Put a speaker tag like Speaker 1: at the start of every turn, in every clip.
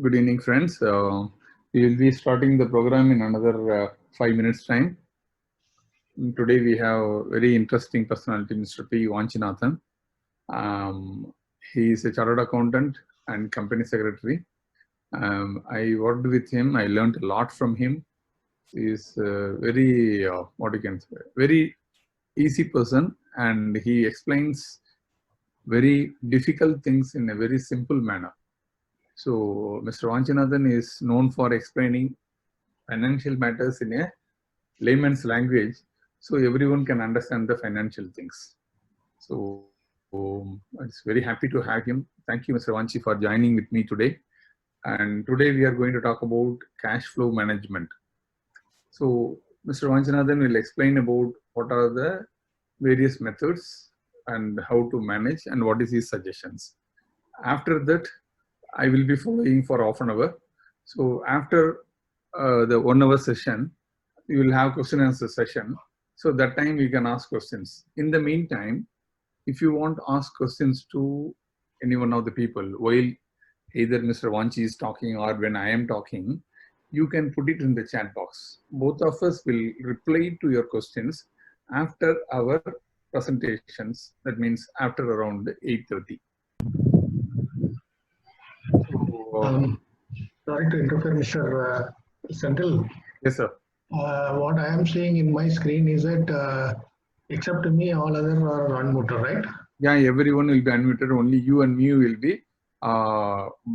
Speaker 1: Good evening, friends. We will be starting the program in another 5 minutes' time. Today we have a very interesting personality, Mr. P. Vanchinathan. He is a chartered accountant and company secretary. I worked with him. I learned a lot from him. He is very, very easy person, and he explains very difficult things in a very simple manner. So Mr. Vanchinathan is known for explaining financial matters in a layman's language, so everyone can understand the financial things. So it's very happy to have him. Thank you, Mr. Vanchi, for joining with me today. And today we are going to talk about cash flow management. So Mr. Vanchinathan will explain about what are the various methods and how to manage and what is his suggestions. After that, I will be following for half an hour. So after the 1 hour session, we will have question and answer session. So that time we can ask questions. In the meantime, if you want to ask questions to any one of the people while either Mr. Vanchi is talking or when I am talking, you can put it in the chat box. Both of us will reply to your questions after our presentations. That means after around 8:30.
Speaker 2: Sorry to interfere, Mr. Senthil.
Speaker 1: Yes, sir.
Speaker 2: What I am seeing in my screen is that except me, all others are unmuted, right?
Speaker 1: Yeah, everyone will be unmuted. Only you and me will be.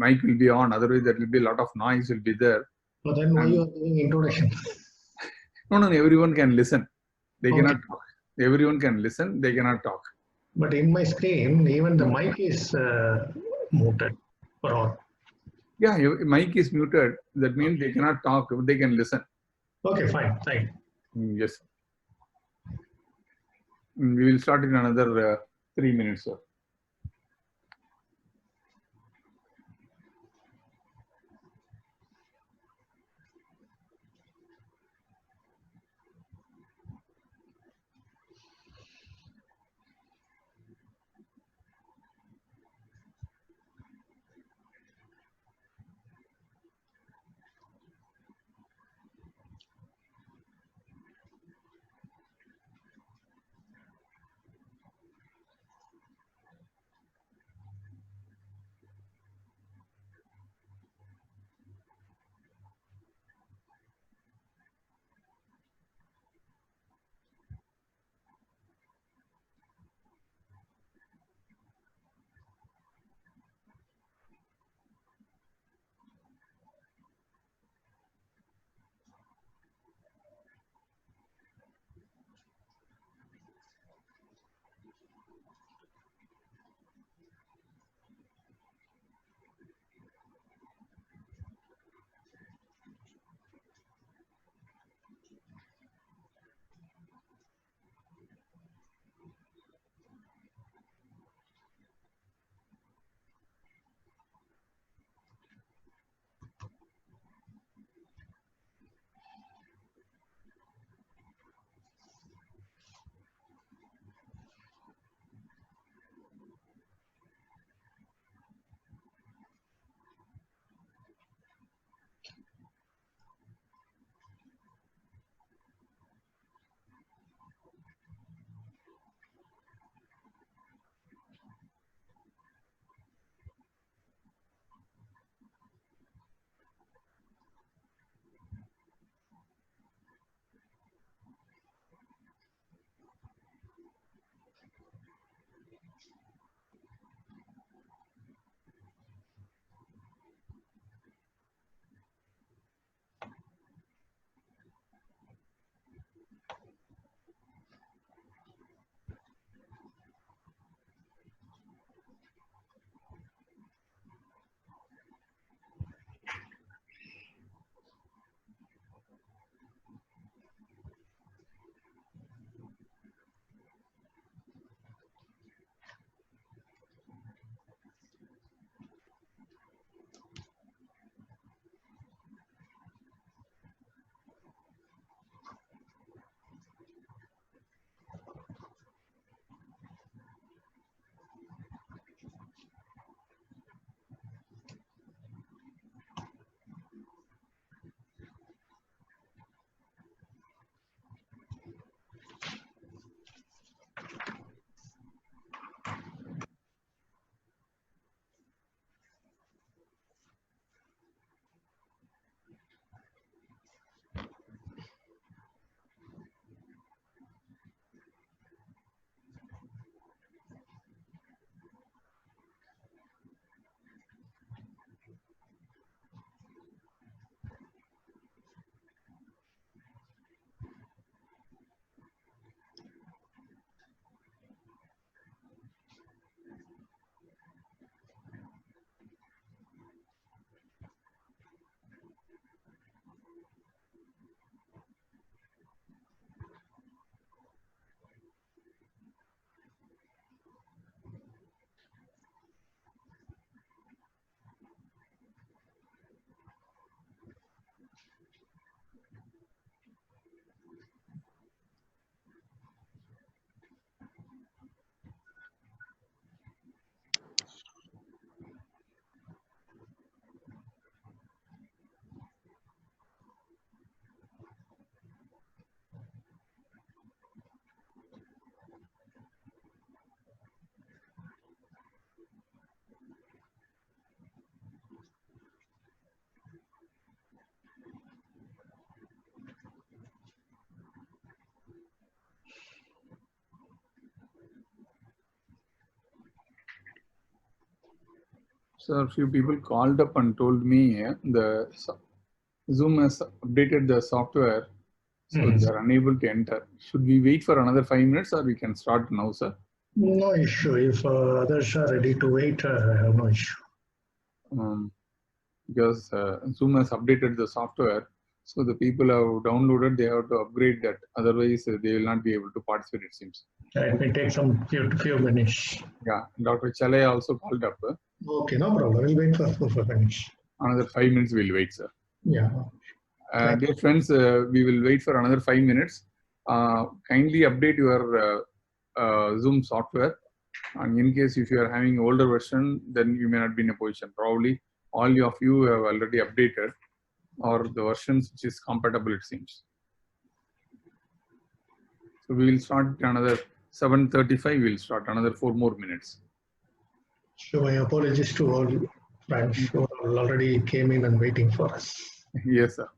Speaker 1: Mic will be on. Otherwise, there will be a lot of noise will be there.
Speaker 2: But then why you are giving introduction?
Speaker 1: No, everyone can listen. They cannot talk. Everyone can listen. They cannot talk.
Speaker 2: But in my screen, even the mic is muted for all.
Speaker 1: Yeah, mic is muted. That means they cannot talk. They can listen.
Speaker 2: Okay, fine. Fine.
Speaker 1: Yes. We will start in another 3 minutes, sir. So a few people called up and told me the Zoom has updated the software, so they are unable to enter. Should we wait for another 5 minutes or we can start now, sir?
Speaker 2: No issue. If others are ready to wait, I have no issue.
Speaker 1: Because Zoom has updated the software, so the people have downloaded, they have to upgrade that. Otherwise, they will not be able to participate, it seems.
Speaker 2: It may take some few minutes.
Speaker 1: Yeah, Dr. Chalay also called up.
Speaker 2: Okay, no problem. We'll wait for 4 minutes.
Speaker 1: Another 5 minutes we'll wait, sir.
Speaker 2: Yeah.
Speaker 1: Dear friends, we will wait for another 5 minutes. Kindly update your Zoom software. And in case if you are having older version, then you may not be in a position. Probably all of you have already updated or the versions which is compatible, it seems. So we will start another 7:35. We'll start another 4 more minutes.
Speaker 2: So my apologies to all friends who already came in and waiting for us.
Speaker 1: Yes, sir.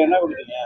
Speaker 3: என்ன கொடுத்தீங்க?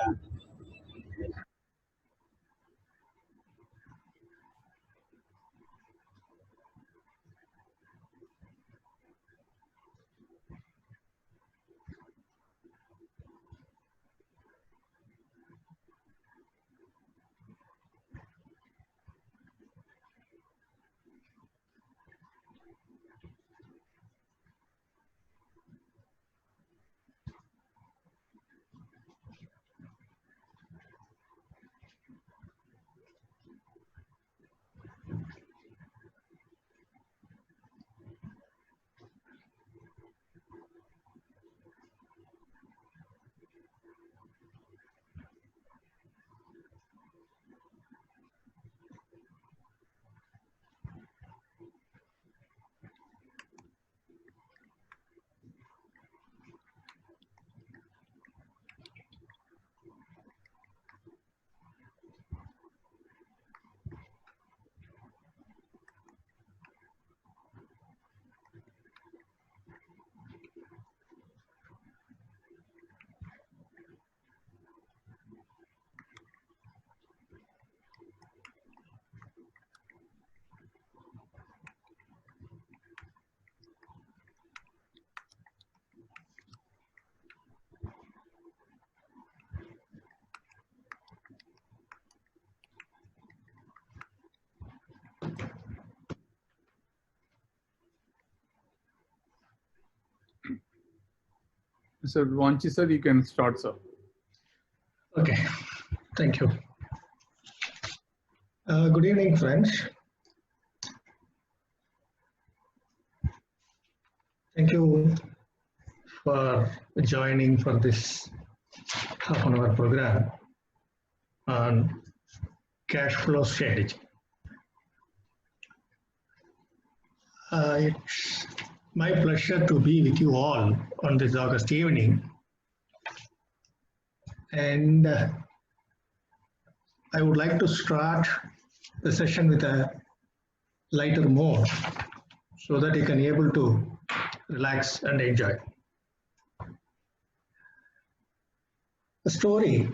Speaker 1: So Vanchi sir, you can start, sir.
Speaker 2: Okay, thank you. Good evening, friends. Thank you for joining for this half-an-hour program on cash flow strategy. It's my pleasure to be with you all on this August evening. And I would like to start the session with a lighter mode so that you can be able to relax and enjoy. A story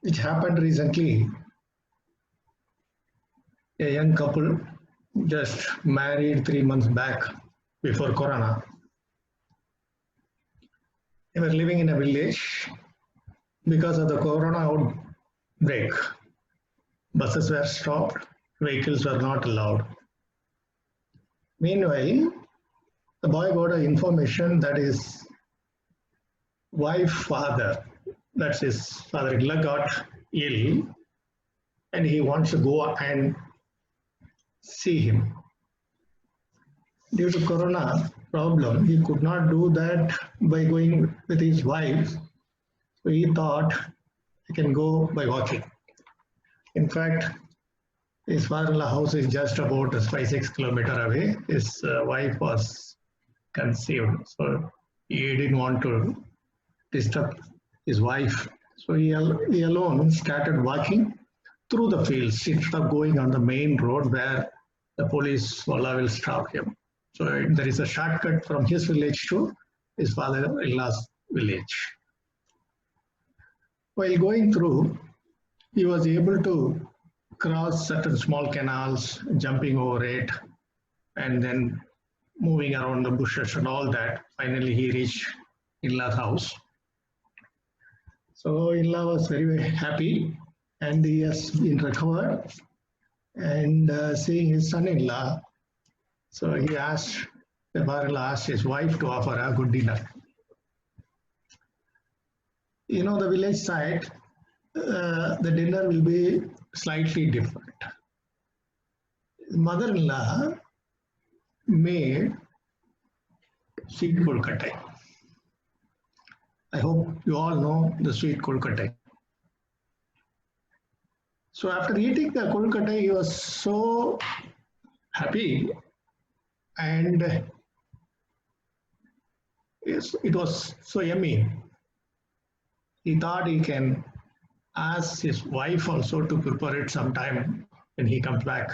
Speaker 2: which happened recently. A young couple just married 3 months back before Corona. They were living in a village. Because of the Corona outbreak, buses were stopped, vehicles were not allowed. Meanwhile, the boy got an information that his wife father, that's his father-in-law, got ill and he wants to go and see him. Due to Corona problem, he could not do that by going with his wife. So he thought he can go by walking. In fact, his father-in-law house is just about 5-6 kilometers away. His wife was conceived, so he didn't want to disturb his wife. So he alone started walking through the fields instead of going on the main road where the police will stop him. So there is a shortcut from his village to his father-in-law's village. While going through, he was able to cross certain small canals, jumping over it, and then moving around the bushes and all that. Finally, he reached in-law's house. So in-law was very, very happy, and he has been recovered. And seeing his son-in-law, so he asked, the father-in-law asked his wife to offer a good dinner. You know, the village side, the dinner will be slightly different. Mother-in-law made sweet kolkattai. I hope you all know the sweet kolkattai. So after eating the kolkattai, he was so happy, and it was so yummy. He thought he can ask his wife also to prepare it sometime when he comes back.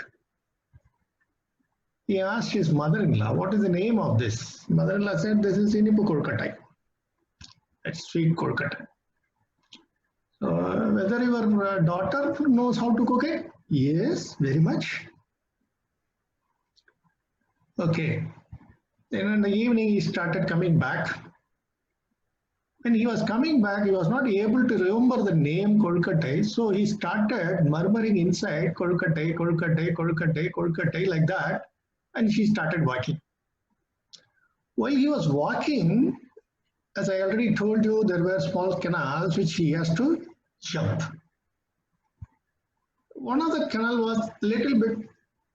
Speaker 2: He asked his mother-in-law, what is the name of this? Mother-in-law said, this is Inipu kolkattai. That's sweet kolkattai. So whether your daughter knows how to cook it? Yes, very much. Okay. Then in the evening, he started coming back. When he was coming back, he was not able to remember the name kolkattai. So he started murmuring inside, kolkattai, kolkattai, kolkattai, kolkattai, like that. And she started walking. While he was walking, as I already told you, there were small canals which he has to jump. One of the canal was a little bit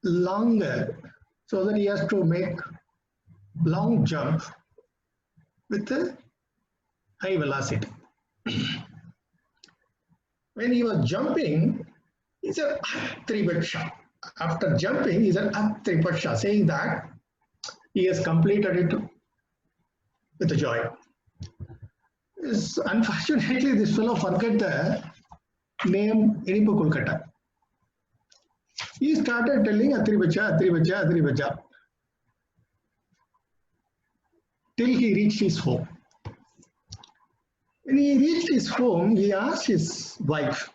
Speaker 2: longer, so that he has to make long jump with a high velocity. When he was jumping, he said, "Tripaksha." After jumping, he said, "Tripaksha," saying that he has completed it with a joy. Unfortunately, this fellow forgot the name Inipu kolkattai. He started telling Atribacha, Atribacha, Atribacha, till he reached his home. When he reached his home, he asked his wife.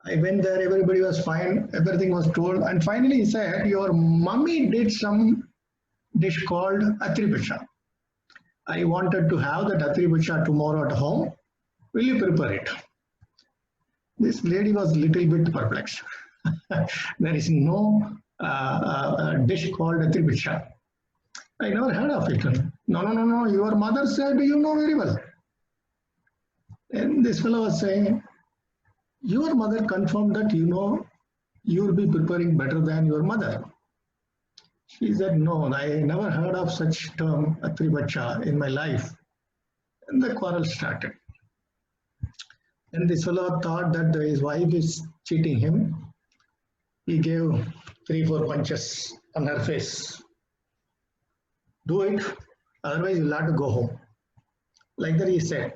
Speaker 2: I went there, everybody was fine, everything was told, and finally he said, your mummy did some dish called Atribacha. I wanted to have that Atribacha tomorrow at home. Will you prepare it? This lady was a little bit perplexed. There is no dish called Atribacha. I never heard of it. No, no, no, no, your mother said you know very well. And this fellow was saying, your mother confirmed that you know you will be preparing better than your mother. She said, no, I never heard of such term, Atribacha, in my life. And the quarrel started. And this fellow thought that his wife is cheating him. He gave 3-4 punches on her face. Do it, otherwise you'll have to go home. Like that he said.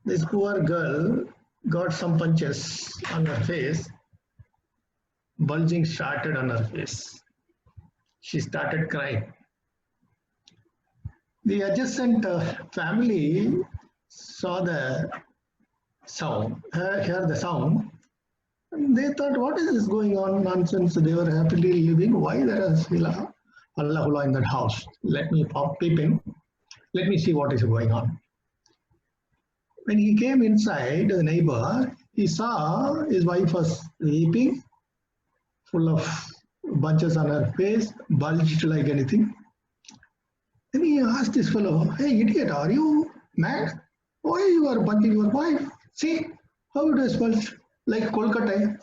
Speaker 2: This poor girl got some punches on her face. Bulging started on her face. She started crying. The adjacent family saw the sound, heard the sound. And they thought, what is this going on? Nonsense. They were happily living. Why there is Allah in that house? Let me peep in. Let me see what is going on. When he came inside, the neighbor, he saw his wife was weeping, full of bunches on her face, bulged like anything. Then he asked this fellow, hey idiot, are you mad? Why you are bunching your wife? See how it is bulged like Kolkata.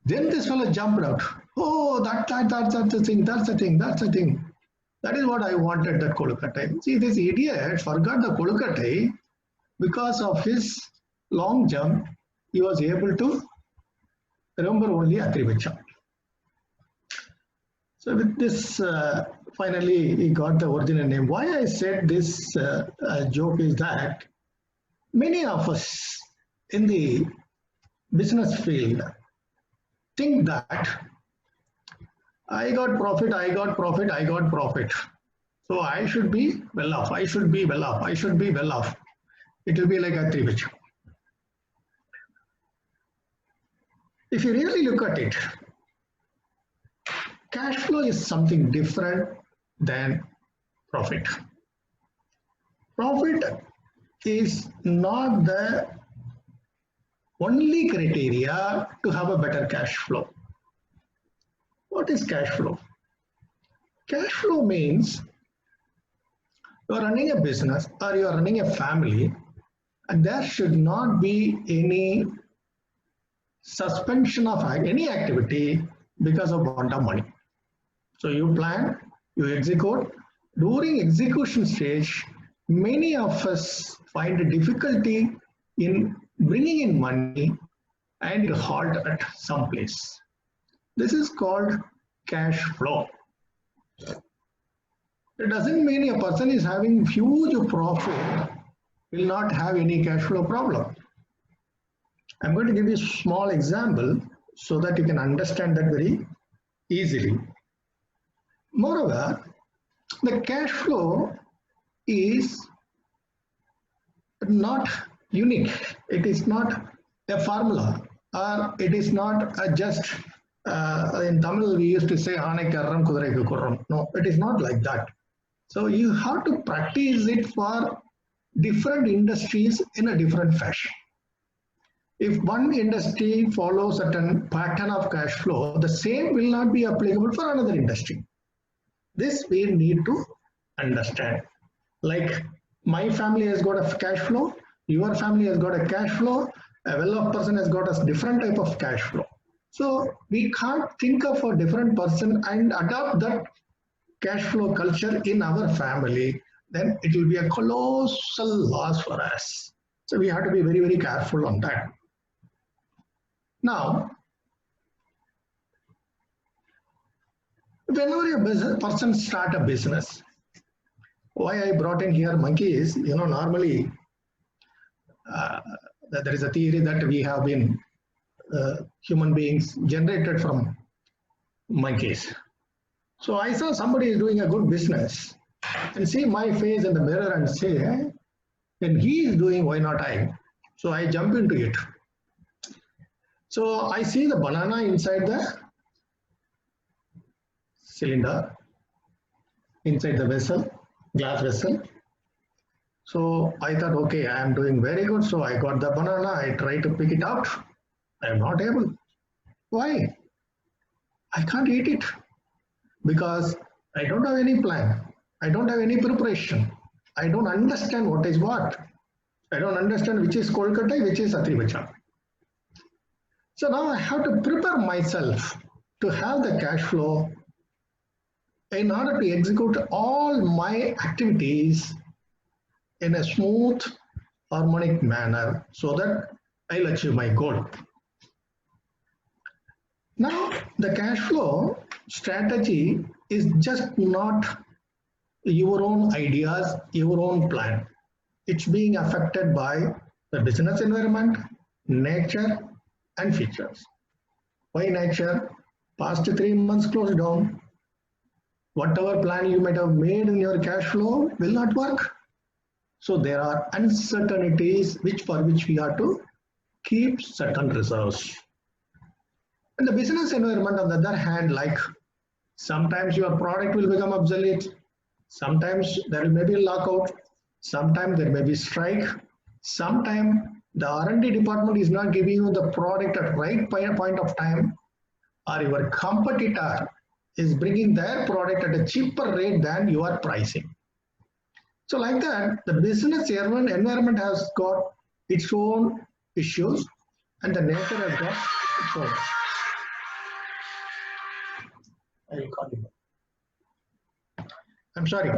Speaker 2: Then this fellow jumped out. Oh, that's the thing, that's the thing, that's the thing. That is what I wanted, that Kolkata. See, this idiot forgot the Kolkata. Because of his long jump, he was able to remember only Atribacha. So with this, finally he got the original name. Why I said this joke is that many of us in the business field think that I got profit, I got profit, I got profit. So I should be well off, I should be well off, I should be well off. It will be like Atribacha. If you really look at it, cash flow is something different than profit. Profit is not the only criteria to have a better cash flow. What is cash flow? Cash flow means you are running a business or you are running a family, and there should not be any suspension of any activity because of want of money. So you plan, you execute. During execution stage, many of us find a difficulty in bringing in money and halt at some place. This is called cash flow. It doesn't mean a person is having huge profit will not have any cash flow problem. I'm going to give you a small example so that you can understand that very easily. Moreover, the cash flow is not unique. It is not a formula, or it is not just in Tamil we used to say "Aanaikarram kudarai kurram." No, it is not like that. So you have to practice it for different industries in a different fashion. If one industry follows a certain pattern of cash flow, the same will not be applicable for another industry. This we need to understand. Like my family has got a cash flow, your family has got a cash flow, a well-off person has got a different type of cash flow. So we can't think of a different person and adopt that cash flow culture in our family. Then it will be a colossal loss for us. So we have to be very, very careful on that. Now, whenever a person start a business, why I brought in here monkey is, normally there is a theory that we have been human beings generated from monkeys. So I saw somebody is doing a good business and see my face in the mirror and say, when he is doing, why not I? So I jump into it. So I see the banana inside the cylinder, inside the vessel, glass vessel. So I thought, okay, I am doing very good. So I got the banana, I try to pick it out. I am not able. Why? I can't eat it because I don't have any plan. I don't have any preparation. I don't understand what is what. I don't understand which is Kolkata, which is Atrivacha. So now I have to prepare myself to have the cash flow in order to execute all my activities in a smooth, harmonic manner so that I'll achieve my goal. Now, the cash flow strategy is just not your own ideas, your own plan. It's being affected by the business environment, nature, and features. Why nature? Past 3 months closed down. Whatever plan you might have made in your cash flow will not work. So there are uncertainties for which we have to keep certain reserves. In the business environment, on the other hand, like sometimes your product will become obsolete, sometimes there may be a lockout, sometimes there may be strike, sometimes the R&D department is not giving you the product at right point of time, or your competitor is bringing their product at a cheaper rate than your pricing. So like that, the business environment has got its own issues and the nature has got its own. I will call you. I'm sorry.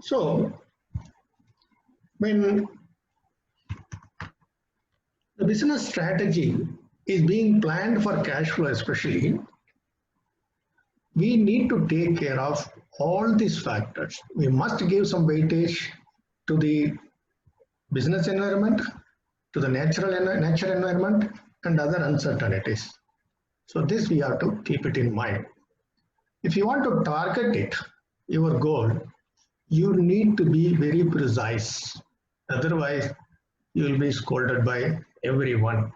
Speaker 2: So when the business strategy is being planned for cash flow especially, we need to take care of all these factors. We must give some weightage to the business environment, to the nature environment, and other uncertainties. So this we have to keep it in mind. If you want to target it, your goal, you need to be very precise. Otherwise, you will be scolded by everyone.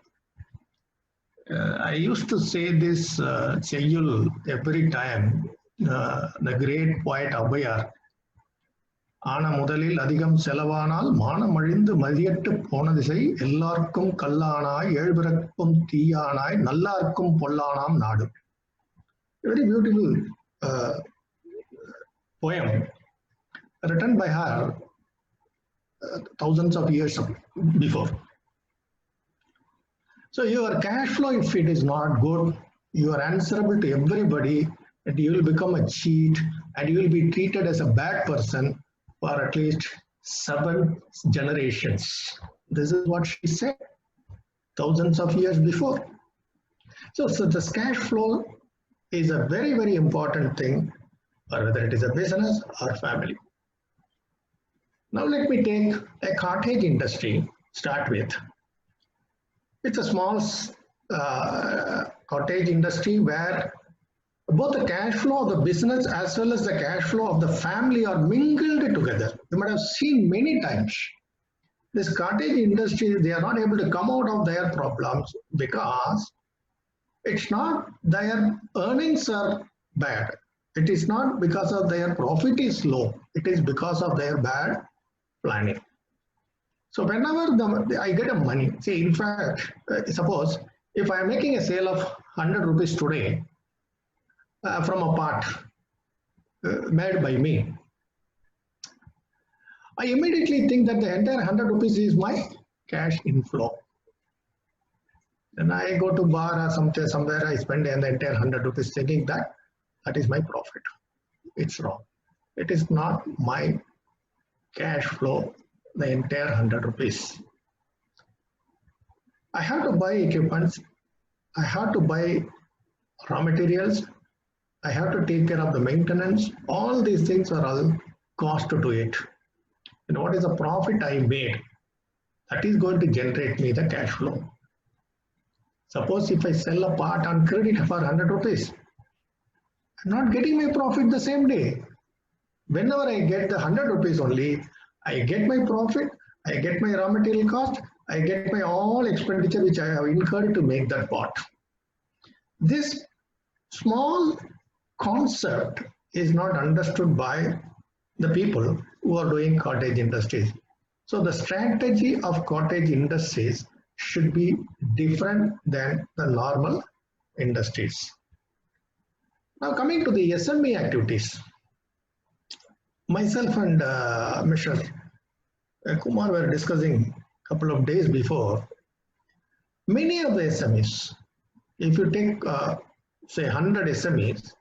Speaker 2: I used to say this Cheyul every time. The great poet Abhayar, ஆன முதலில் அதிகம் செலவானால் மானம் அழிந்து மதியட்டு போன திசை எல்லாருக்கும் கல்லானாய் ஏழ்பிறக்கும் தீயானாய் நல்லார்க்கும் பொல்லானாம் நாடு. Very beautiful poem written by her thousands of years before. So your cash flow, if it is not good, you are answerable to everybody and you will become a cheat and you will be treated as a bad person for at least 7 generations. This is what she said thousands of years before. So this cash flow is a very, very important thing, or whether it is a business or family. Now let me take a cottage industry, start with. It's a small cottage industry where both the cash flow of the business as well as the cash flow of the family are mingled together. You might have seen many times. This cottage industry, they are not able to come out of their problems because it's not their earnings are bad. It is not because of their profit is low. It is because of their bad planning. So whenever I get a money, see, in fact, suppose if I am making a sale of 100 rupees today, from a part made by me, I immediately think that the entire 100 rupees is my cash inflow. Then I go to bar or somewhere I spend the entire 100 rupees thinking that is my profit. It's wrong. It is not my cash flow, the entire 100 rupees. I have to buy equipments. I have to buy raw materials. I have to take care of the maintenance. All these things are all cost to it. And what is the profit I made? That is going to generate me the cash flow. Suppose if I sell a part on credit for 100 rupees, I'm not getting my profit the same day. Whenever I get the 100 rupees only, I get my profit, I get my raw material cost, I get my all expenditure which I have incurred to make that part. This small concept is not understood by the people who are doing cottage industries. So the strategy of cottage industries should be different than the normal industries. Now coming to the SME activities, myself and Mr. Kumar were discussing a couple of days before. Many of the SMEs, if you take say 100 SMEs,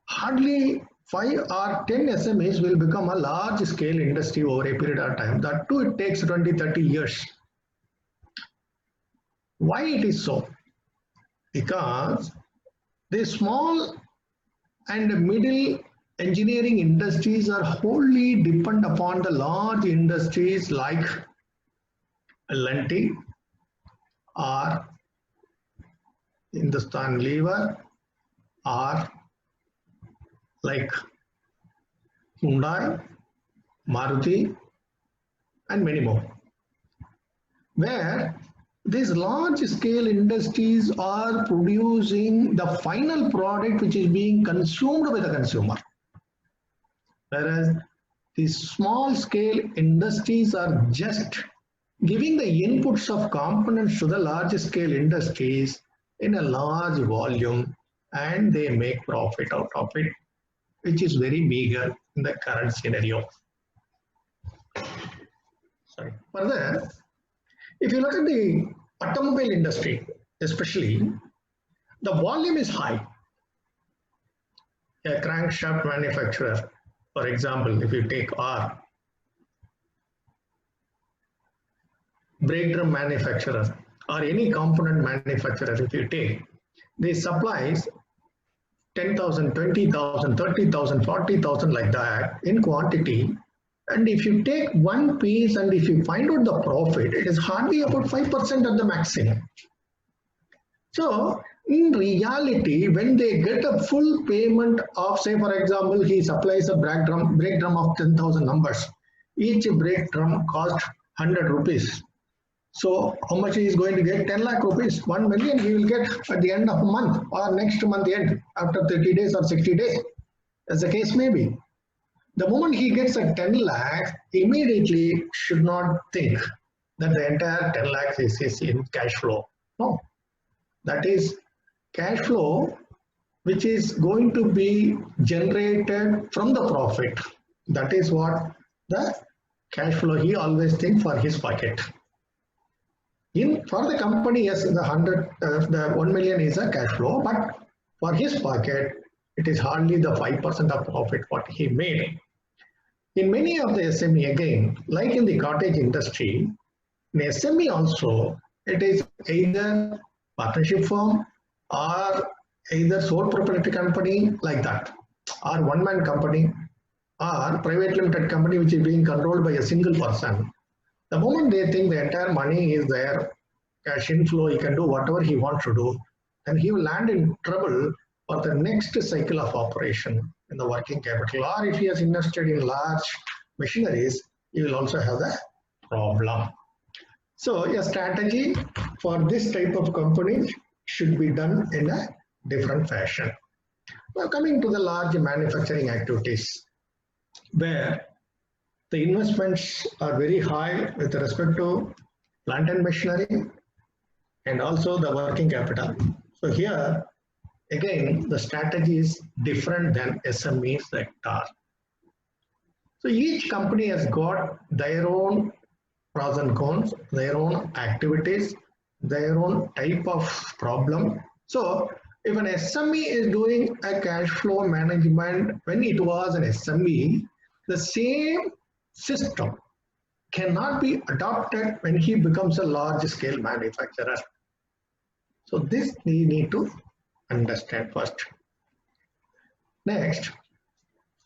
Speaker 2: hardly 5 or 10 SMEs will become a large scale industry over a period of time. That too, it takes 20-30 years. Why it is so? Because the small and middle engineering industries are wholly dependent upon the large industries like L&T or Hindustan Lever or like Hyundai, Maruti, and many more, where these large scale industries are producing the final product which is being consumed by the consumer. Whereas these small scale industries are just giving the inputs of components to the large scale industries in a large volume, and they make profit out of it, which is very meager in the current scenario. Sorry. Further, if you look at the automobile industry, especially, the volume is high. A crankshaft manufacturer, for example, if you take R, brake drum manufacturer, or any component manufacturer, if you take, they supplies 10,000, 20,000, 30,000, 40,000 like that in quantity. And if you take one piece and if you find out the profit, it is hardly about 5% at the maximum. So in reality, when they get a full payment of, say for example, he supplies a brake drum of 10,000 numbers. Each brake drum cost 100 rupees. So how much he is going to get? 10 lakh rupees, 1 million he will get at the end of a month or next month end, after 30 days or 60 days, as the case may be. The moment he gets a 10 lakhs, immediately should not think that the entire 10 lakhs is in cash flow. No, that is cash flow which is going to be generated from the profit. That is what the cash flow he always thinks for his pocket. For the company, yes, the 1 million is a cash flow, but for his pocket, it is hardly the 5% of profit what he made. In many of the SME, again, like in the cottage industry, in SME also, it is either partnership firm or either sole proprietary company like that, or one-man company, or private limited company which is being controlled by a single person. The moment they think the entire money is there, cash inflow, he can do whatever he wants to do, and he will land in trouble for the next cycle of operation in the working capital. Or if he has invested in large machineries, he will also have the problem. So a strategy for this type of company should be done in a different fashion. Now coming to the large manufacturing activities, where the investments are very high with respect to plant and machinery and also the working capital. So here, again, the strategy is different than SME sector. So each company has got their own pros and cons, their own activities, their own type of problem. So if an SME is doing a cash flow management when it was an SME, the same system cannot be adopted when he becomes a large scale manufacturer. So this we need to understand first. Next,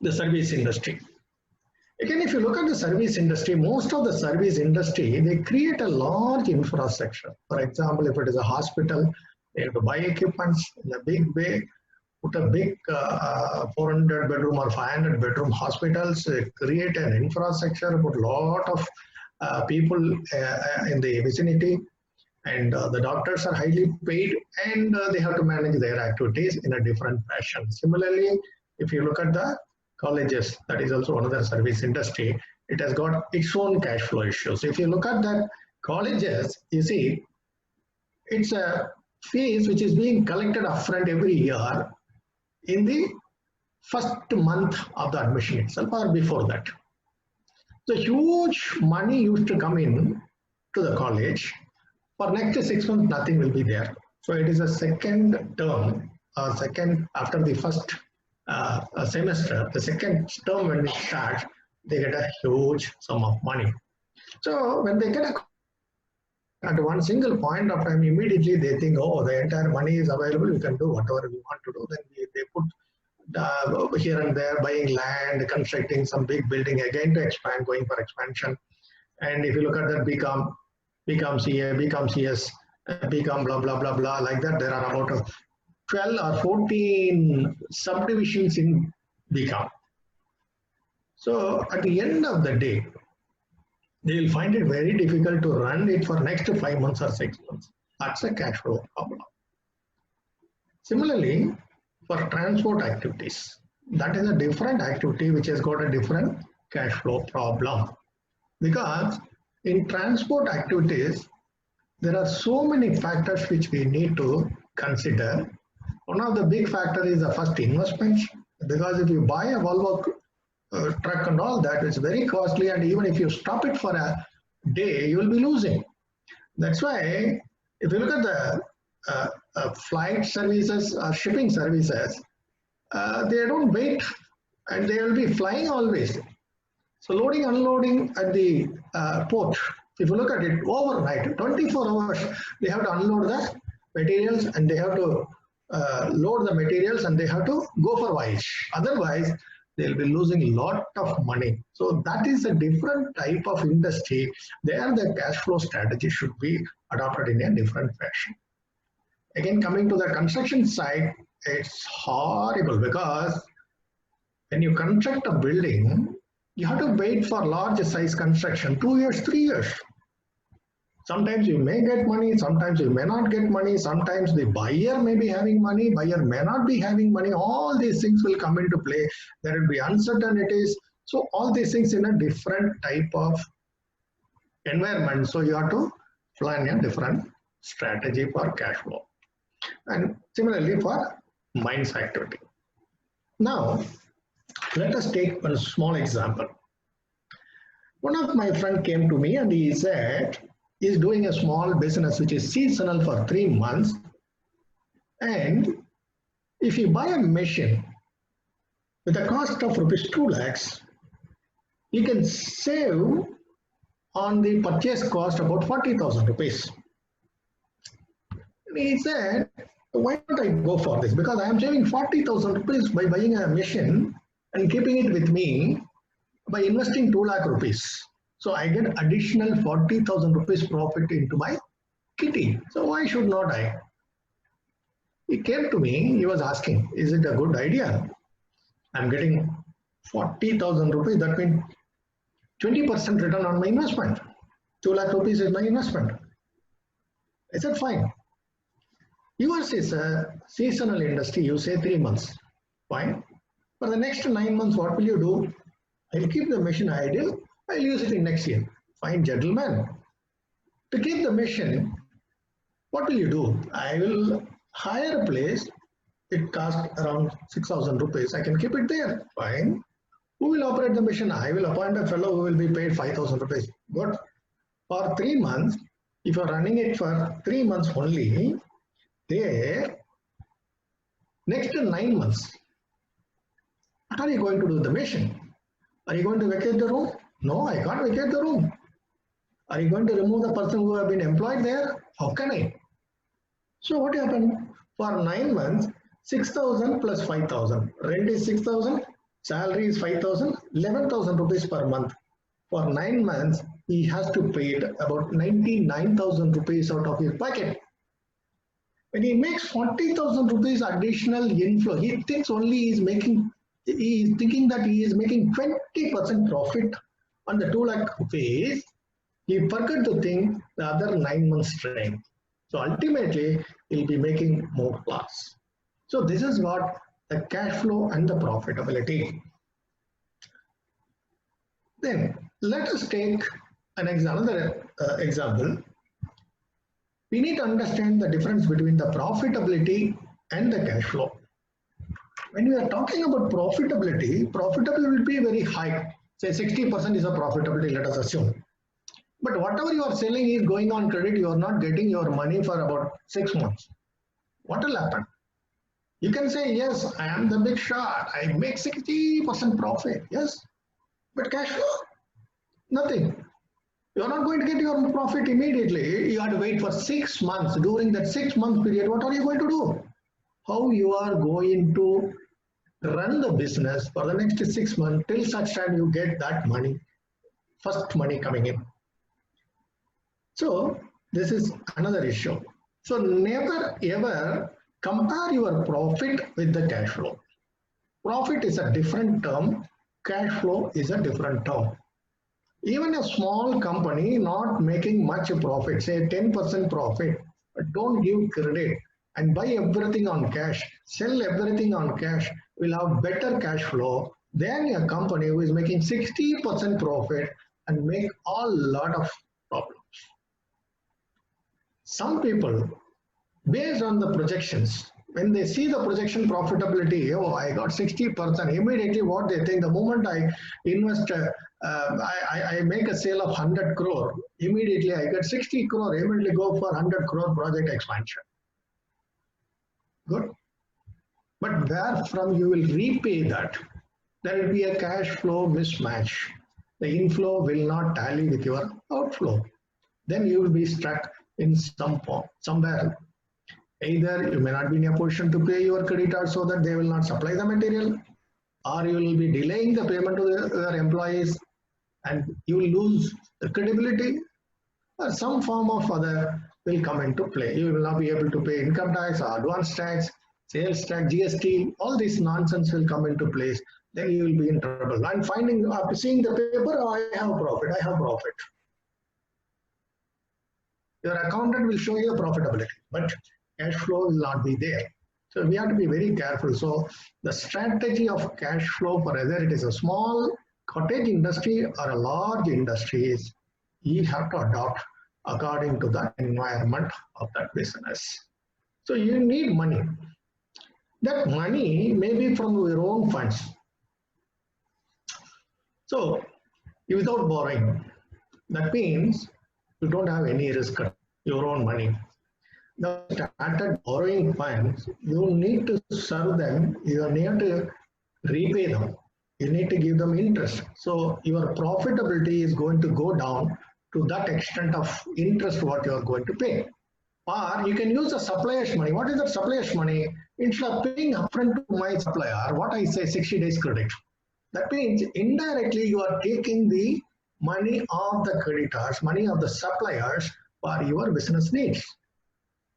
Speaker 2: the service industry. Again, if you look at the service industry, most of the service industry, they create a large infrastructure. For example, if it is a hospital, they have to buy equipments in a big way, put a big 400 bedroom or 500 bedroom hospitals, create an infrastructure, put a lot of people in the vicinity, and the doctors are highly paid, and they have to manage their activities in a different fashion. Similarly, if you look at the colleges, that is also another service industry, it has got its own cash flow issues. If you look at that colleges, you see, it's a fees which is being collected upfront every year. in the first month of the admission itself or before that. So huge money used to come in to the college. For next 6 months, nothing will be there. So it is a second term, second after the first semester, the second term when it starts, they get a huge sum of money. So when they get at one single point of time, immediately they think, oh, the entire money is available, we can do whatever we want to do. Then they put here and there, buying land, constructing some big building again to expand, going for expansion. And if you look at that, become CA, become CS, become blah, blah, blah, blah, like that, there are about 12 or 14 subdivisions in become. So at the end of the day, they will find it very difficult to run it for next 5 months or 6 months. That's a cash flow problem. Similarly, for transport activities, that is a different activity which has got a different cash flow problem. Because in transport activities, there are so many factors which we need to consider. One of the big factors is the first investment, because if you buy a Volvo truck and all that, it's very costly, and even if you stop it for a day, you will be losing. That's why if you look at the flight services or shipping services, they don't wait and they will be flying always. So loading, unloading at the port, if you look at it overnight, 24 hours, they have to unload the materials and they have to load the materials and they have to go for voyage. Otherwise, they'll be losing a lot of money. So that is a different type of industry. There the cash flow strategy should be adopted in a different fashion. Again, coming to the construction side, it's horrible because when you construct a building, you have to wait for large size construction, 2 years, 3 years. Sometimes you may get money, sometimes you may not get money, sometimes the buyer may be having money, buyer may not be having money. All these things will come into play. There will be uncertainties. So all these things in a different type of environment. So you have to plan a different strategy for cash flow. And similarly for mines activity. Now, let us take a small example. One of my friends came to me and he said, he's doing a small business which is seasonal for 3 months. And if you buy a machine with a cost of rupees 2 lakhs, you can save on the purchase cost about 40,000 rupees. And he said, why don't I go for this? Because I am saving 40,000 rupees by buying a machine and keeping it with me by investing 2 lakh rupees. So I get additional 40,000 rupees profit into my kitty. So why should not I? He came to me, he was asking, is it a good idea? I'm getting 40,000 rupees, that means 20% return on my investment. 2 lakh rupees is my investment. I said, fine. Yours is a seasonal industry, you say 3 months. Fine. For the next 9 months, what will you do? I'll keep the machine idle. I'll use it in next year. Fine, gentlemen. To keep the machine, what will you do? I will hire a place. It costs around 6,000 rupees. I can keep it there. Fine. Who will operate the machine? I will appoint a fellow who will be paid 5,000 rupees. Good. For 3 months, if you're running it for 3 months only, there, next 9 months, what are you going to do with the machine? Are you going to vacate the room? No, I can't vacate the room. Are you going to remove the person who have been employed there? How can I? So what happened? For 9 months, 6,000 plus 5,000. Rent is 6,000, salary is 5,000, 11,000 rupees per month. For 9 months, he has to pay about 99,000 rupees out of his pocket. When he makes 40,000 rupees additional inflow, he thinks only he is thinking that he is making 20% profit on the 2 lakh rupees. He forgot to think the other 9 months strain. So ultimately, he'll be making more loss. So this is what the cash flow and the profitability. Then let us take another example. We need to understand the difference between the profitability and the cash flow. when we are talking about profitability, profitability will be very high. Say 60% is a profitability, let us assume. But whatever you are selling is going on credit, you are not getting your money for about 6 months. What will happen? You can say, yes, I am the big shot. I make 60% profit. Yes. But cash flow, nothing. You are not going to get your profit immediately. You have to wait for 6 months. During that 6-month period, what are you going to do? How you are going to run the business for the next 6 months till such time you get that money, first money coming in. So this is another issue. So never ever compare your profit with the cash flow. Profit is a different term. Cash flow is a different term. Even a small company not making much profit, say 10% profit, but don't give credit and buy everything on cash, sell everything on cash, will have better cash flow than a company who is making 60% profit and make a lot of problems. Some people, based on the projections, when they see the projection profitability, oh, I got 60%, immediately what they think, the moment I invest, I make a sale of 100 crore, immediately I get 60 crore, immediately go for 100 crore project expansion. Good. But where from you will repay that? There will be a cash flow mismatch. The inflow will not tally with your outflow. Then you will be stuck in some form, somewhere. Either you may not be in a position to pay your creditors so that they will not supply the material, or you will be delaying the payment to your employees and you will lose the credibility, or some form of other will come into play. You will not be able to pay income tax, or advance tax, sales tax, GST, all this nonsense will come into place. Then you will be in trouble. And finding, after seeing the paper, oh, I have profit, I have profit. Your accountant will show you profitability, but cash flow will not be there. So we have to be very careful. So the strategy of cash flow, for whether it is a small cottage industry or a large industry, is you have to adopt according to the environment of that business. So you need money. That money may be from your own funds. So without borrowing, that means you don't have any risk, your own money. Now, started borrowing funds, you need to serve them, you need to repay them, you need to give them interest. So your profitability is going to go down to that extent of interest what you are going to pay. Or you can use the supplier's money. What is the supplier's money? Instead of paying upfront to my supplier, what I say 60 days credit. That means indirectly you are taking the money of the creditors, money of the suppliers for your business needs.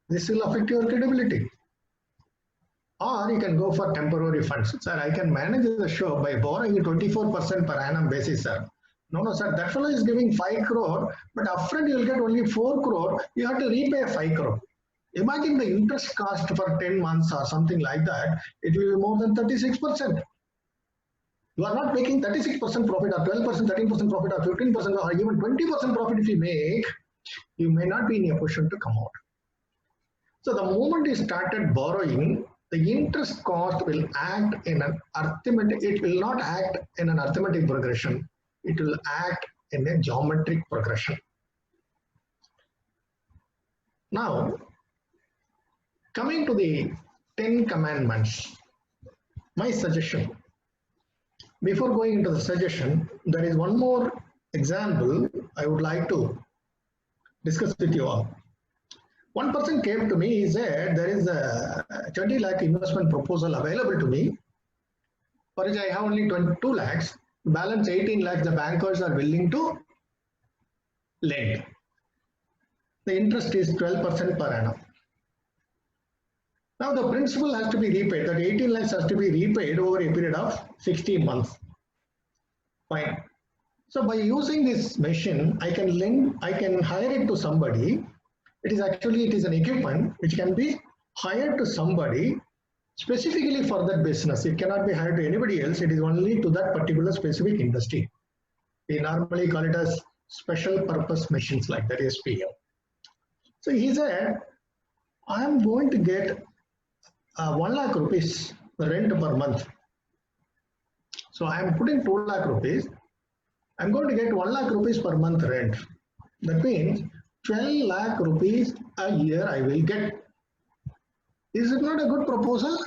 Speaker 2: This will affect your credibility. Or you can go for temporary funds. Sir, I can manage the show by borrowing 24% per annum basis, sir. No, sir, that fellow is giving 5 crore, but upfront you will get only 4 crore. You have to repay 5 crore. Imagine the interest cost for 10 months or something like that. It will be more than 36%. You are not making 36% profit or 12%, 13% profit or 15% or even 20% profit if you make, you may not be in a position to come out. So the moment you started borrowing, the interest cost will act in an arithmetic, it will not act in an arithmetic progression, it will act in a geometric progression. Now, coming to the 10 commandments, my suggestion, before going into the suggestion, there is one more example I would like to discuss with you all. One person came to me, he said, there is a 20 lakh investment proposal available to me, for which I have only 22 lakhs, balance 18 lakhs the bankers are willing to lend. The interest is 12% per annum. Now the principal has to be repaid, that 18 lakhs has to be repaid over a period of 60 months. Fine. So by using this machine, I can hire it to somebody. It is an equipment which can be hired to somebody specifically for that business. It cannot be hired to anybody else. It is only to that particular specific industry. We normally call it as special purpose machines like that, SPM. So he said, I am going to get 1 lakh rupees the rent per month. So I am putting 2 lakh rupees. I'm going to get 1 lakh rupees per month rent. That means 12 lakh rupees a year I will get. Is it not a good proposal?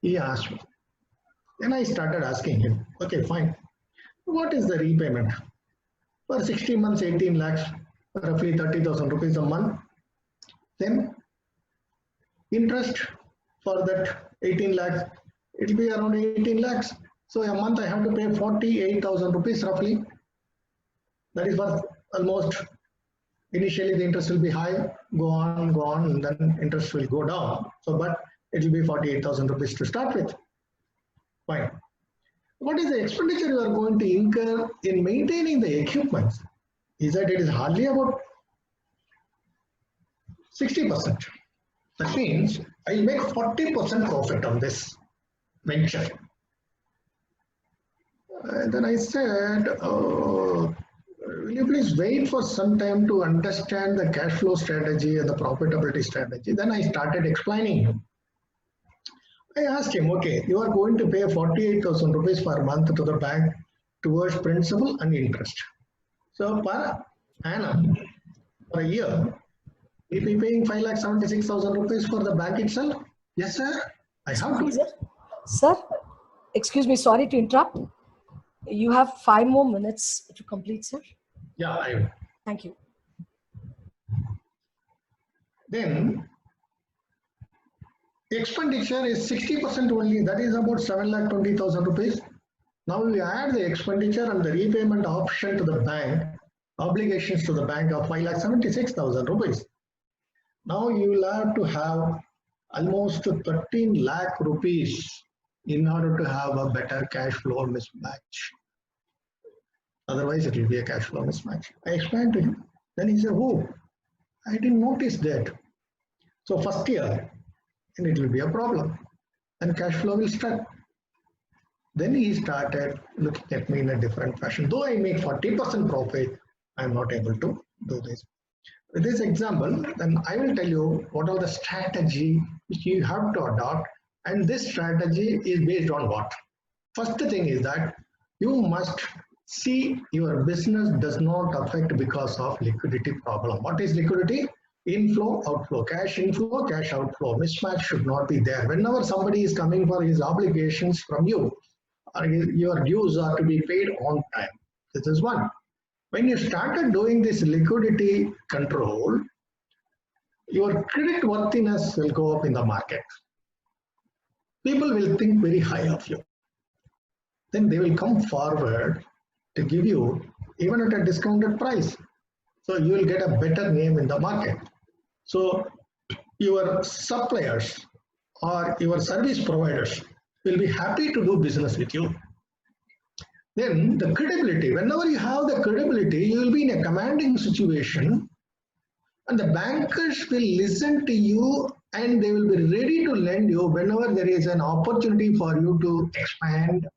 Speaker 2: He asked me. Then I started asking him, okay, fine. What is the repayment? For 60 months, 18 lakhs, roughly 30,000 rupees a month. Then interest for that 18 lakhs, it will be around 18 lakhs. So a month I have to pay 48,000 rupees roughly. That is for almost, initially the interest will be high, go on, and then interest will go down. So, but it will be 48,000 rupees to start with. Fine. What is the expenditure you are going to incur in maintaining the equipment? He said it is hardly about 60%. That means I will make 40% profit on this venture. And then I said, will you please wait for some time to understand the cash flow strategy and the profitability strategy? Then I started explaining him. I asked him, okay, you are going to pay 48,000 rupees per month to the bank towards principal and interest. So per annum, for a year, we will be paying 5,76,000 rupees for the bank itself. Yes, sir. I have to.
Speaker 3: Sir, excuse me, sorry to interrupt. You have 5 more minutes to complete, sir.
Speaker 2: Yeah, I will.
Speaker 3: Thank you.
Speaker 2: Then the expenditure is 60% only, that is about 7,20,000 rupees. Now we add the expenditure and the repayment option to the bank, obligations to the bank of 5,76,000 rupees. Now you will have to have almost 13 lakh rupees in order to have a better cash flow mismatch. Otherwise it will be a cash flow mismatch. I explained to him. Then he said, oh, I didn't notice that. So first year, and it will be a problem, and cash flow will start. Then he started looking at me in a different fashion. Though I make 40% profit, I'm not able to do this. With this example, then I will tell you what are the strategy which you have to adopt, and this strategy is based on what? First thing is that you must see your business does not affect because of liquidity problem. What is liquidity? Inflow, outflow, cash inflow, cash outflow. Mismatch should not be there. Whenever somebody is coming for his obligations from you, or your dues are to be paid on time. This is one. When you started doing this liquidity control, your credit worthiness will go up in the market. People will think very high of you. Then they will come forward to give you even at a discounted price. So you will get a better name in the market. So your suppliers or your service providers will be happy to do business with you. Then the credibility, whenever you have the credibility, you will be in a commanding situation, and the bankers will listen to you and they will be ready to lend you whenever there is an opportunity for you to expand,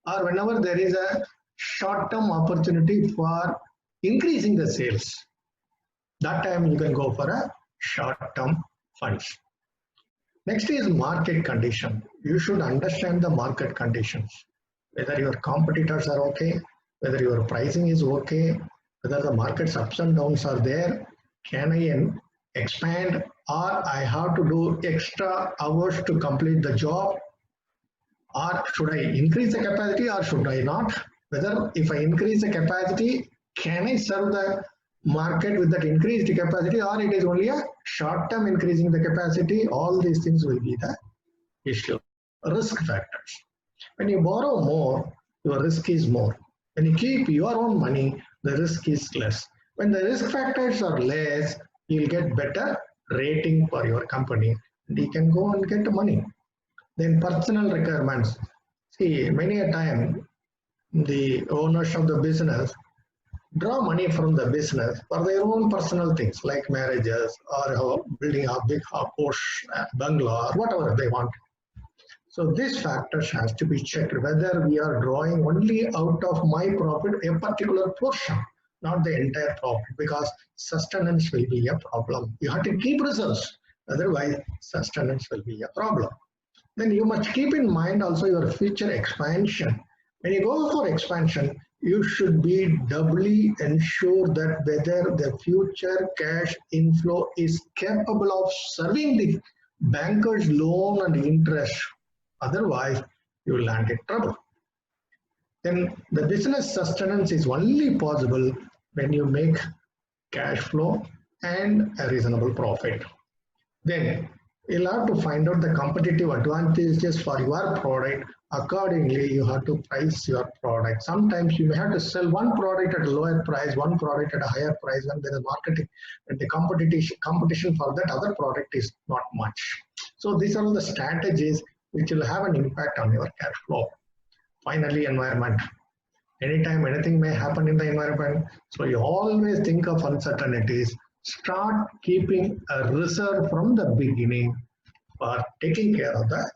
Speaker 2: or whenever there is a short-term opportunity for increasing the sales. That time you can go for a short-term funds. Next is market condition. You should understand the market conditions. Whether your competitors are okay, whether your pricing is okay, whether the market's ups and downs are there. Can I expand, or I have to do extra hours to complete the job, or should I increase the capacity or should I not? Whether if I increase the capacity, can I serve the market with that increased capacity, or it is only a short term increasing the capacity? All these things will be the issue. Risk factors. When you borrow more, your risk is more. When you keep your own money, the risk is less. When the risk factors are less, you'll get better rating for your company and you can go and get money. Then personal requirements. See, many a time the owners of the business draw money from the business for their own personal things like marriages or building a big house, bungalow, or whatever they want. So these factors has to be checked, whether we are drawing only out of my profit a particular portion, not the entire profit, because sustenance will be a problem. You have to keep reserves, otherwise sustenance will be a problem. then you must keep in mind also your future expansion. When you go for expansion, you should be doubly ensure that whether the future cash inflow is capable of serving the banker's loan and interest. Otherwise, you will land in trouble. Then the business sustenance is only possible when you make cash flow and a reasonable profit. Then you'll have to find out the competitive advantages for your product. Accordingly, you have to price your product. Sometimes you may have to sell one product at a lower price, one product at a higher price when there is marketing and the competition for that other product is not much. So these are the strategies which will have an impact on your cash flow. Finally, environment. Anytime anything may happen in the environment, so you always think of uncertainties. Start keeping a reserve from the beginning for taking care of the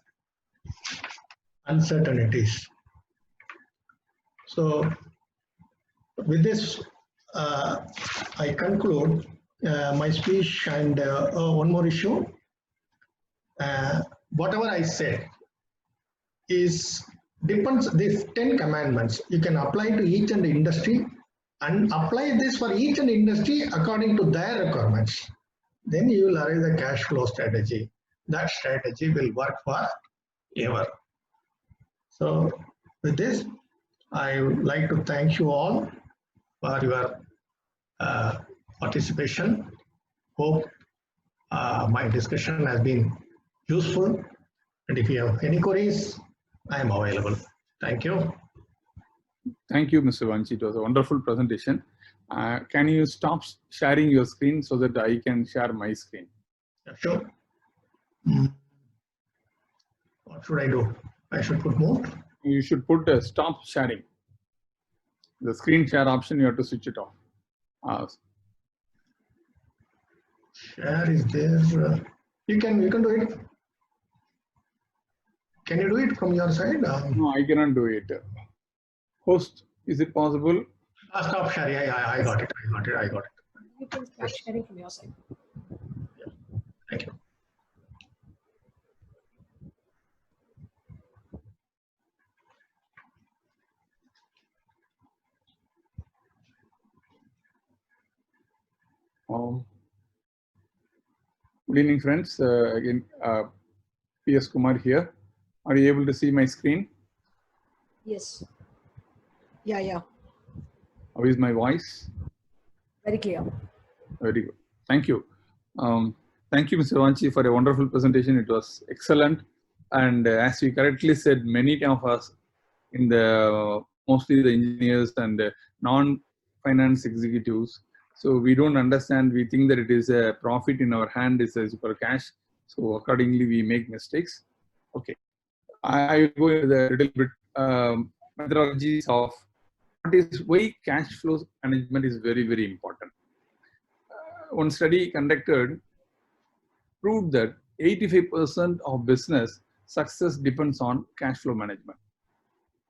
Speaker 2: uncertainties. So with this, I conclude my speech, and one more issue. Whatever I said is depends, these 10 commandments you can apply to each and industry and apply this for each and industry according to their requirements. Then you will arrive the cash flow strategy. That strategy will work for ever. So with this, I would like to thank you all for your participation. Hope my discussion has been useful. And if you have any queries, I am available. Thank you.
Speaker 1: Thank you, Mr. Vanchi. It was a wonderful presentation. Can you stop sharing your screen so that I can share my screen?
Speaker 2: Yeah, sure. What should I do? I should put mode.
Speaker 1: You should put stop sharing. The screen share option, you have to switch it off.
Speaker 2: Share is there. You can do it. Can you do it from your side?
Speaker 1: No, I cannot do it. Host, is it possible?
Speaker 2: Stop sharing. I got it.
Speaker 3: You can start sharing from your side.
Speaker 2: Yeah. Thank you.
Speaker 1: Good evening, friends. Again, P.S. Kumar here. Are you able to see my screen?
Speaker 3: Yes. Yeah.
Speaker 1: How is my voice?
Speaker 3: Very clear.
Speaker 1: Very good. Thank you. Thank you, Mr. Vanchi, for a wonderful presentation. It was excellent. And as you correctly said, many of us in the mostly the engineers and non-finance executives, so we don't understand. We think that it is a profit in our hand, is a super cash. So accordingly, we make mistakes. Okay, I go into the little bit methodologies of what is why cash flow management is very, very important. One study conducted proved that 85% of business success depends on cash flow management.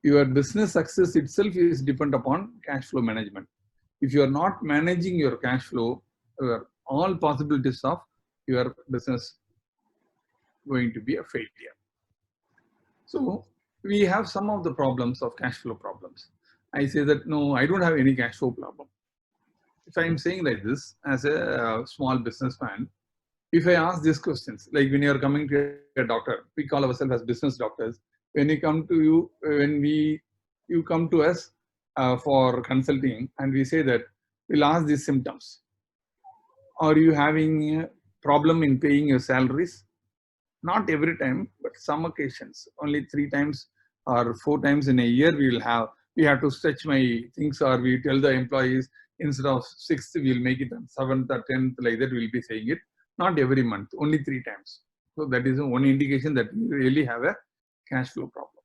Speaker 1: Your business success itself is dependent upon cash flow management. If you are not managing your cash flow, all possibilities of your business going to be a failure. So we have some of the problems of cash flow problems. I say that no, I don't have any cash flow problem. If I'm saying like this as a small businessman, if I ask these questions, like when you're coming to a doctor, we call ourselves as business doctors. When you come to you come to us for consulting, and we say that we'll ask these symptoms. Are you having a problem in paying your salaries? Not every time, but some occasions. Only 3 times or 4 times in a year we have to stretch my things, or we tell the employees instead of 6th we'll make it on 7th or 10th, like that we'll be saying it. Not every month, only 3 times. So that is one indication that we really have a cash flow problem.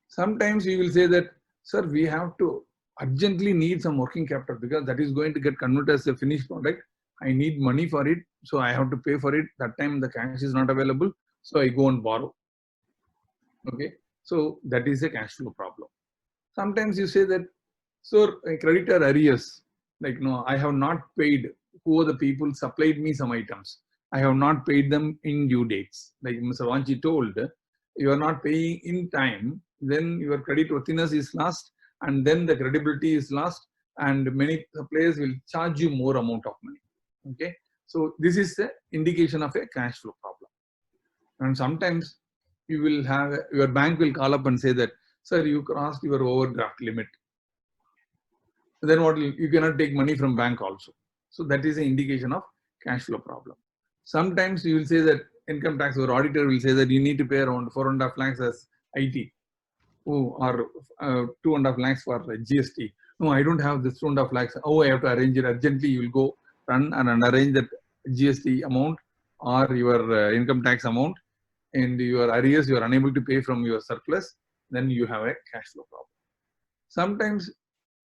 Speaker 1: Sometimes we will say that, sir, we have to urgently need some working capital because that is going to get converted as a finished product. I need money for it, so I have to pay for it. That time the cash is not available, so I go and borrow. Okay, so that is a cash flow problem. Sometimes you say that, sir, a creditor arrears, like no, I have not paid who are the people supplied me some items. I have not paid them in due dates. Like Mr. Vanchi told, you are not paying in time, then your credit worthiness is lost, and then the credibility is lost, and many suppliers will charge you more amount of money. Okay, so this is the indication of a cash flow problem. And sometimes you will have your bank will call up and say that, sir, you crossed your overdraft limit. Then what you cannot take money from bank also. So that is an indication of cash flow problem. Sometimes you will say that income tax or auditor will say that you need to pay around 4.5 lakhs as IT, or 2.5 lakhs for GST. No, I don't have this 2.5 lakhs. Oh, I have to arrange it urgently. You will go run and arrange that GST amount or your income tax amount, and your arrears you are unable to pay from your surplus. Then you have a cash flow problem. Sometimes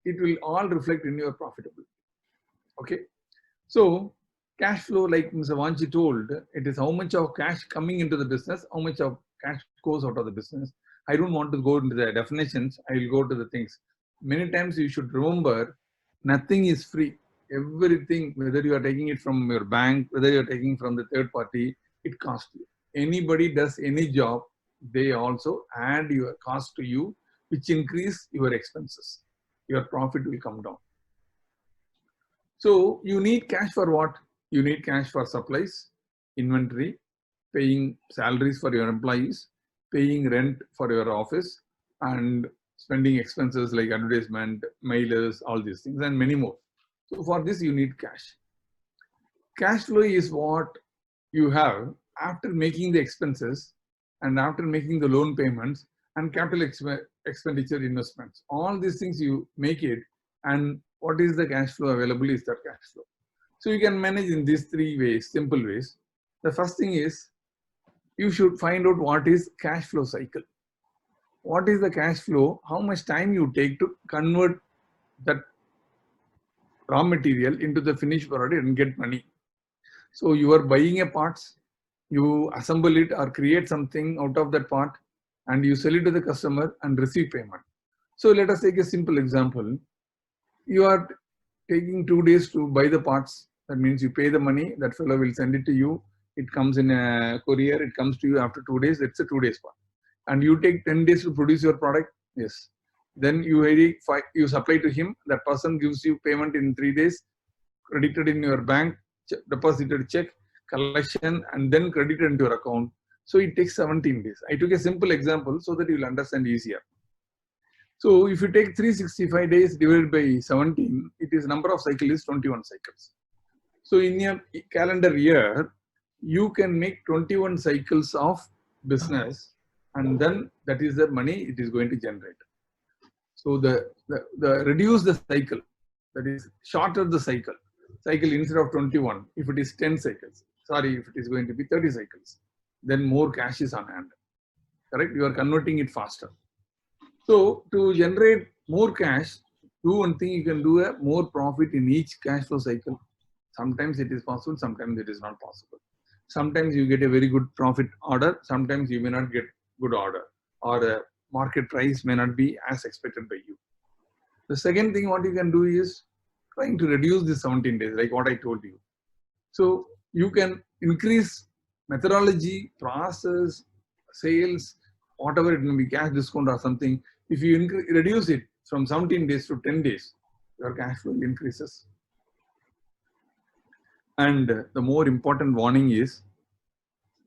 Speaker 1: it will all reflect in your profitability. Okay, so cash flow, like Mr. Vanchi told, it is how much of cash coming into the business, how much of cash goes out of the business. I don't want to go into the definitions. I will go to the things. Many times you should remember, nothing is free. Everything, whether you are taking it from your bank, whether you are taking from the third party, it costs you. Anybody does any job, they also add your cost to you, which increase your expenses. Your profit will come down. So you need cash for what? You need cash for supplies, inventory, paying salaries for your employees, paying rent for your office, and spending expenses like advertisement, mailers, all these things, and many more. So for this, you need cash. Cash flow is what you have after making the expenses and after making the loan payments and capital expenditure investments. All these things you make it, and what is the cash flow available is that cash flow. So you can manage in these three ways, simple ways. The first thing is, you should find out what is cash flow cycle. What is the cash flow? How much time you take to convert that raw material into the finished product and get money. So you are buying a parts, you assemble it or create something out of that part, and you sell it to the customer and receive payment. So let us take a simple example. You are taking 2 days to buy the parts. That means you pay the money, that fellow will send it to you. It comes in a courier, it comes to you after 2 days, it's a 2 days part. And you take 10 days to produce your product, yes. Then you supply to him, that person gives you payment in 3 days, credited in your bank, deposited check, collection, and then credited into your account. So it takes 17 days. I took a simple example so that you will understand easier. So if you take 365 days divided by 17, it is number of cycles is 21 cycles. So in your calendar year, you can make 21 cycles of business, and then that is the money it is going to generate. So the reduce the cycle, that is shorter the cycle instead of 21. If it is 10 cycles, sorry, if it is going to be 30 cycles, then more cash is on hand. Correct? You are converting it faster. So to generate more cash, do one thing, you can do a more profit in each cash flow cycle. Sometimes it is possible, sometimes it is not possible. Sometimes you get a very good profit order, sometimes you may not get good order, or the market price may not be as expected by you. The second thing what you can do is trying to reduce the 17 days, like what I told you. So you can increase methodology, process, sales, whatever it may be, cash discount or something. If you reduce it from 17 days to 10 days, your cash flow increases. And the more important warning is,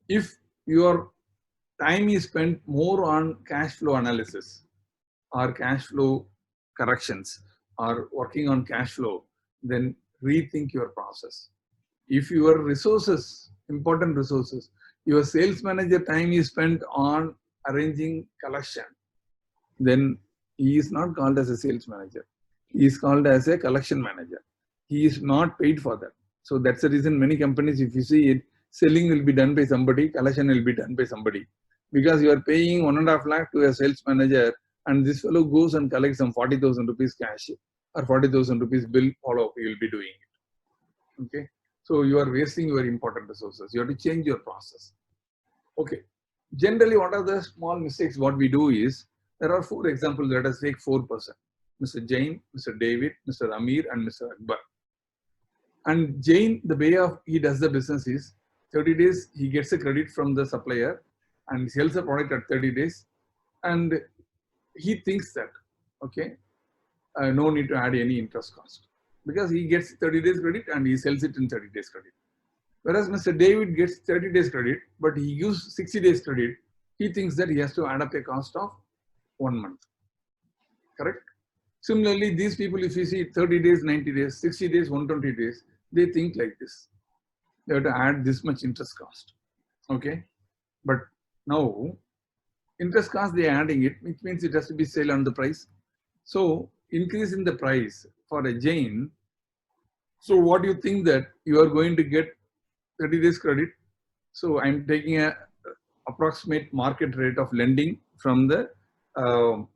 Speaker 1: if your time is spent more on cash flow analysis or cash flow corrections or working on cash flow, then rethink your process. If your resources, important resources, your sales manager time is spent on arranging collection, then he is not called as a sales manager. He is called as a collection manager. He is not paid for that. So that's the reason many companies, if you see it, selling will be done by somebody, collection will be done by somebody. Because you are paying 1.5 lakh to a sales manager, and this fellow goes and collects some 40,000 rupees cash or 40,000 rupees bill follow-up, you will be doing it. Okay. So you are wasting your important resources. You have to change your process. Okay. Generally, what are the small mistakes? What we do is, there are 4 examples. Let us take 4%. Mr. Jain, Mr. David, Mr. Amir, and Mr. Akbar. And Jain, the way of he does the business is 30 days he gets a credit from the supplier, and sells the product at 30 days, and he thinks that, okay, no need to add any interest cost because he gets 30 days credit and he sells it in 30 days credit. Whereas Mr. David gets 30 days credit, but he gives 60 days credit. He thinks that he has to add up a cost of 1 month. Correct? Similarly, these people, if you see 30 days, 90 days, 60 days, 120 days, they think like this. They have to add this much interest cost. Okay? But now, interest cost, they are adding it, which means it has to be sale on the price. So, increase in the price for a Jain. So, what do you think that you are going to get 30 days credit? So, I'm taking a approximate market rate of lending from the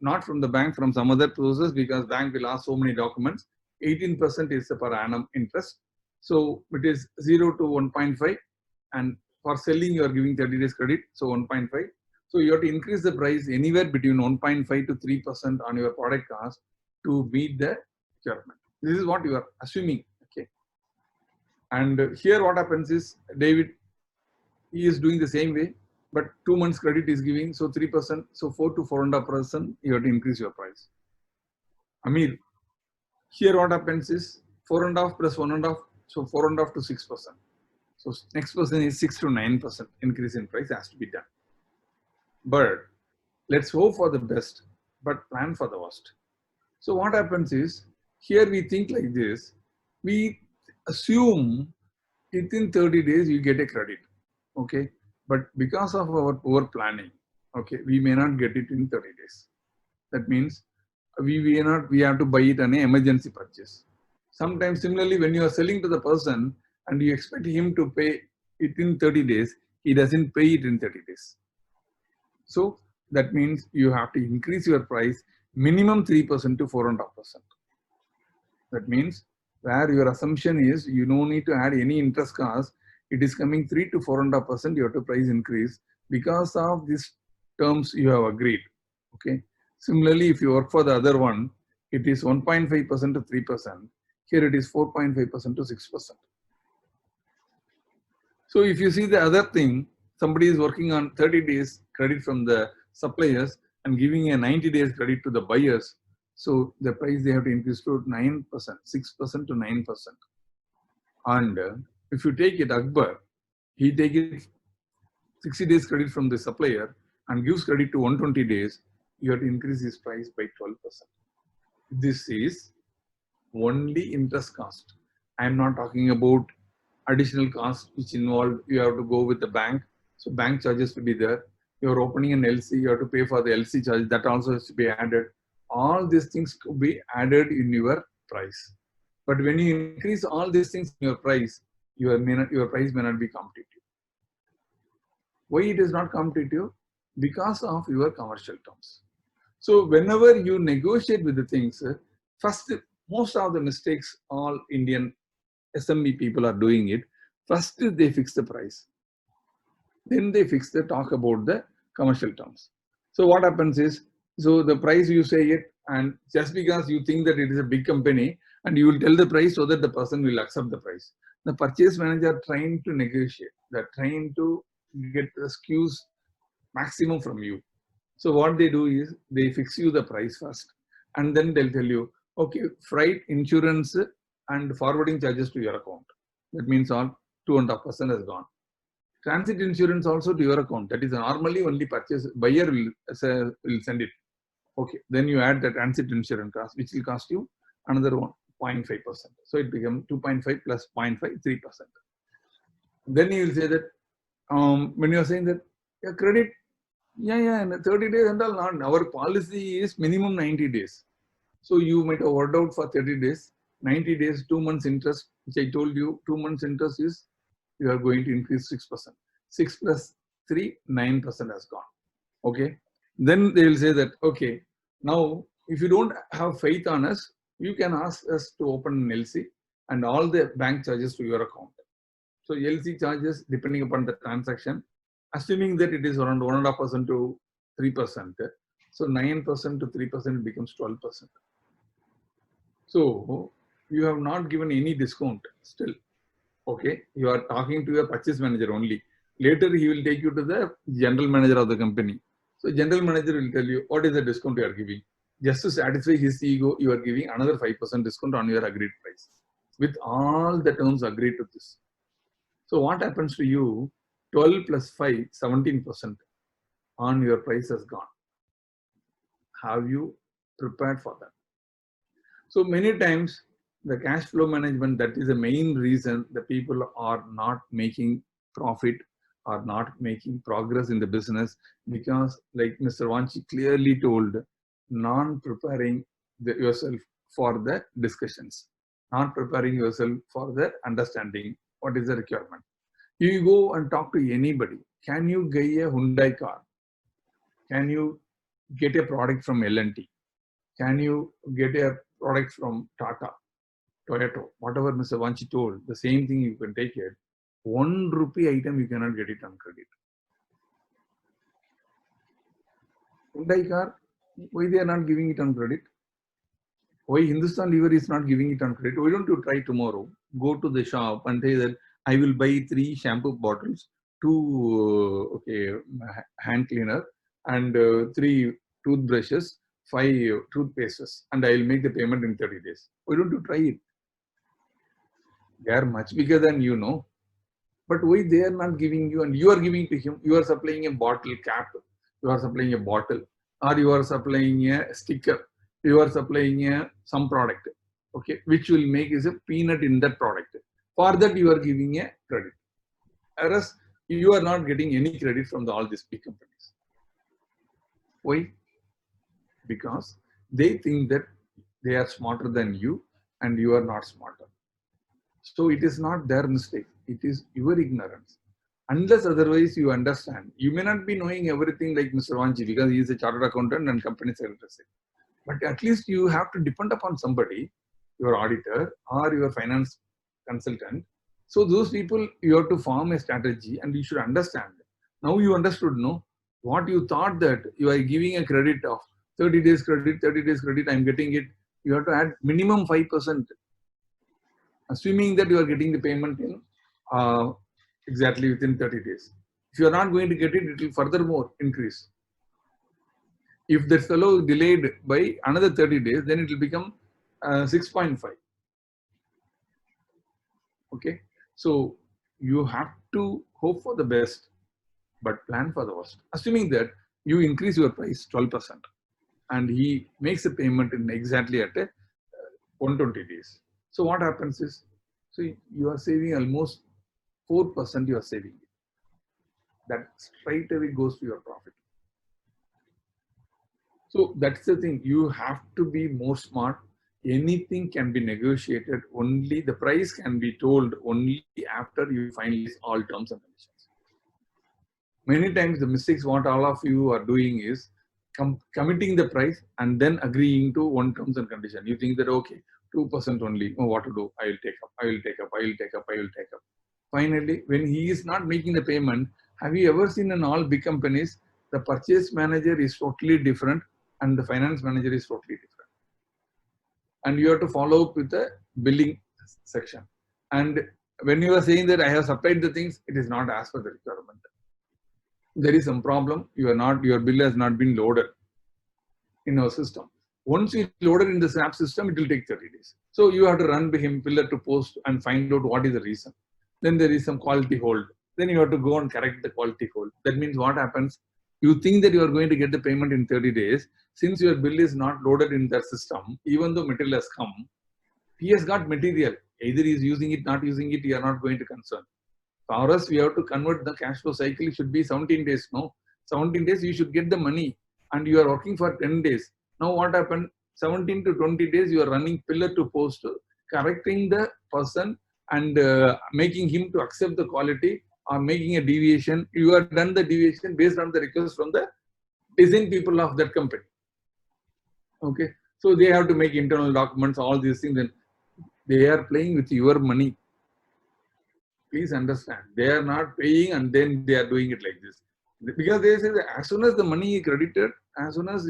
Speaker 1: not from the bank, from some other sources, because bank will ask so many documents. 18% is the per annum interest. So it is 0 to 1.5, and for selling you are giving 30 days credit, so 1.5. So you have to increase the price anywhere between 1.5 to 3% on your product cost to meet the requirement. This is what you are assuming. Okay. And here what happens is David, he is doing the same way, but 2 months credit is giving, so 3%, so 4 to 4.5%, you have to increase your price. Amir, here what happens is 4.5 plus 1.5, so 4.5 to 6%. So next person is 6 to 9% increase in price has to be done. But let's hope for the best, but plan for the worst. So what happens is, here we think like this, we assume within 30 days you get a credit, okay? But because of our poor planning, okay, we may not get it in 30 days. That means we have to buy it on an emergency purchase. Sometimes similarly, when you are selling to the person and you expect him to pay it in 30 days, he doesn't pay it in 30 days. So that means you have to increase your price minimum 3% to 4.5%. That means where your assumption is you don't need to add any interest cost, it is coming 3 to 4.5%, you have to price increase because of these terms you have agreed. Okay. Similarly, if you work for the other one, it is 1.5% to 3%. Here it is 4.5% to 6%. So if you see the other thing, somebody is working on 30 days credit from the suppliers and giving a 90 days credit to the buyers. So the price they have to increase to 9%, 6% to 9%. And if you take it, Akbar, he takes it 60 days credit from the supplier and gives credit to 120 days, you have to increase his price by 12%. This is only interest cost. I am not talking about additional cost which involve you have to go with the bank. So bank charges will be there. You are opening an LC, you have to pay for the LC charge, that also has to be added. All these things could be added in your price. But when you increase all these things in your price, your price may not be competitive. Why it is not competitive? Because of your commercial terms. So whenever you negotiate with the things, first, most of the mistakes all Indian SME people are doing it. First, they fix the price. Then they talk about the commercial terms. So what happens is, so the price you say it, and just because you think that it is a big company, and you will tell the price so that the person will accept the price. The purchase manager trying to negotiate, they're trying to get the SKUs maximum from you. So what they do is they fix you the price first, and then they'll tell you, okay, freight, insurance, and forwarding charges to your account. That means all 2.5% has gone. Transit insurance also to your account. That is normally only purchase buyer will send it. Okay, then you add the transit insurance cost, which will cost you another 0.5%. So it becomes 2.5 plus 0.5, 3%. Then you will say that when you are saying that credit, in 30 days and all, not our policy is minimum 90 days. So you might have worked out for 30 days, 90 days, 2 months interest, which I told you, 2 months interest is you are going to increase 6%. 6 plus 3, 9% has gone. Okay. Then they will say that, okay, now if you don't have faith on us, you can ask us to open an LC and all the bank charges to your account. So LC charges depending upon the transaction, assuming that it is around 1.5% to 3%. So 9% to 3% becomes 12%. So you have not given any discount still. Okay, you are talking to your purchase manager only. Later, he will take you to the general manager of the company. So general manager will tell you what is the discount you are giving. Just to satisfy his ego, you are giving another 5% discount on your agreed price. With all the terms agreed to this. So what happens to you? 12 plus 5, 17% on your price has gone. Have you prepared for that? So many times the cash flow management, that is the main reason the people are not making profit, are not making progress in the business, because like Mr. Vanchi clearly told, non-preparing yourself for the discussions, not preparing yourself for the understanding what is the requirement. You go and talk to anybody. Can you get a Hyundai car? Can you get a product from L&T? Can you get a product from Tata, Toyota, whatever Mr. Vanchi told, the same thing you can take it. 1 rupee item you cannot get it on credit. Hyundai car, why they are not giving it on credit? Why Hindustan Lever is not giving it on credit? Why don't you try tomorrow? Go to the shop and say that I will buy 3 shampoo bottles, 2 hand cleaner, and 3 toothbrushes, 5 toothpastes, and I will make the payment in 30 days. Why don't you try it? They are much bigger than you know. But why they are not giving you and you are giving to him? You are supplying a bottle cap, you are supplying a bottle, or you are supplying a sticker, you are supplying some product, okay, which will make is a peanut in that product. For that you are giving a credit. Whereas you are not getting any credit from all these big companies. Why? Because they think that they are smarter than you and you are not smarter. So it is not their mistake. It is your ignorance. Unless otherwise you understand. You may not be knowing everything like Mr. Vanchi because he is a chartered accountant and company secretary. But at least you have to depend upon somebody, your auditor or your finance consultant. So those people, you have to form a strategy and you should understand. Now you understood, no? What you thought that you are giving a credit of 30 days credit, 30 days credit, I am getting it. You have to add minimum 5%. Assuming that you are getting the payment in exactly within 30 days. If you are not going to get it, it will furthermore increase. If that fellow delayed by another 30 days, then it will become 6.5. Okay. So you have to hope for the best, but plan for the worst. Assuming that you increase your price 12% and he makes a payment in exactly at 120 days. So what happens is, so you are saving almost 4% you are saving. That straight away goes to your profit. So that's the thing. You have to be more smart. Anything can be negotiated. Only the price can be told only after you finalize all terms and conditions. Many times the mistakes what all of you are doing is committing the price and then agreeing to one terms and condition. You think that okay, 2% only. Oh, what to do? I will take up. I will take up. I will take up. I will take up. Finally, when he is not making the payment, have you ever seen in all big companies, the purchase manager is totally different and the finance manager is totally different. And you have to follow up with the billing section. And when you are saying that I have supplied the things, it is not as per the requirement. There is some problem, your bill has not been loaded in our system. Once you load it in the SAP system, it will take 30 days. So you have to run by him pillar to post and find out what is the reason. Then there is some quality hold. Then you have to go and correct the quality hold. That means what happens? You think that you are going to get the payment in 30 days. Since your bill is not loaded in their system, even though material has come, he has got material. Either he is using it, not using it, you are not going to concern. For us, we have to convert the cash flow cycle. It should be 17 days. No, 17 days you should get the money and you are working for 10 days. Now what happened? 17 to 20 days you are running pillar to post, correcting the person and making him to accept the quality or making a deviation. You have done the deviation based on the request from the design people of that company. Okay, so they have to make internal documents, all these things. Then they are playing with your money. Please understand, they are not paying and then they are doing it like this. Because they say that as soon as the money is credited, as soon as